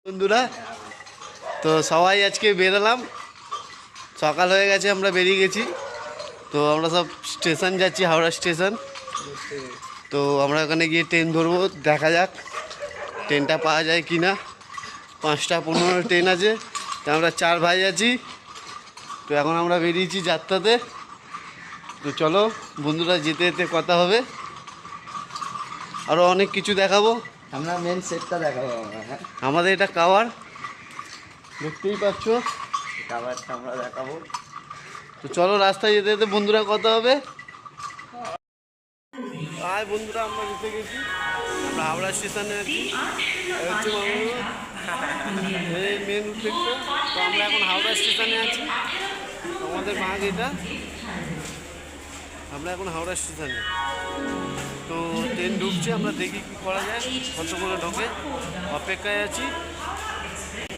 বন্ধুরা, তো সবাই আজকে বেরোলাম। সকাল হয়ে গেছে, আমরা বেরিয়ে গেছি। তো আমরা সব স্টেশন যাচ্ছি, হাওড়া স্টেশন। তো আমরা ওখানে গিয়ে ট্রেন ধরবো, দেখা যাক ট্রেনটা পাওয়া যায় কি না। 5টা 15 ট্রেন আছে, তো আমরা 4 ভাই আছি। তো এখন আমরা বেরিয়েছি যাত্রাতে। তো চলো বন্ধুরা, যেতে যেতে কথা হবে, আরও অনেক কিছু দেখাবো। আমরা মেন সেটটা দেখাবো আমরা। হ্যাঁ, আমাদের এটা কাওয়ার, দেখতেই পাচ্ছ। খাবারটা আমরা দেখাবো। তো চলো রাস্তায় যেতে যেতে বন্ধুরা কথা হবে। আর বন্ধুরা, আমরা যেতে গেছি, আমরা হাওড়া স্টেশনে আছি। এই হচ্ছে মেন উদ্দেশ্য। তো আমরা এখন হাওড়া স্টেশনে আছি, আমাদের ভাগ এটা। আমরা এখন হাওড়া স্টেশনে। তো ট্রেন ঢুকছে, আমরা দেখি কী করা যায়, কত করে ঢোকে, অপেক্ষায় আছি।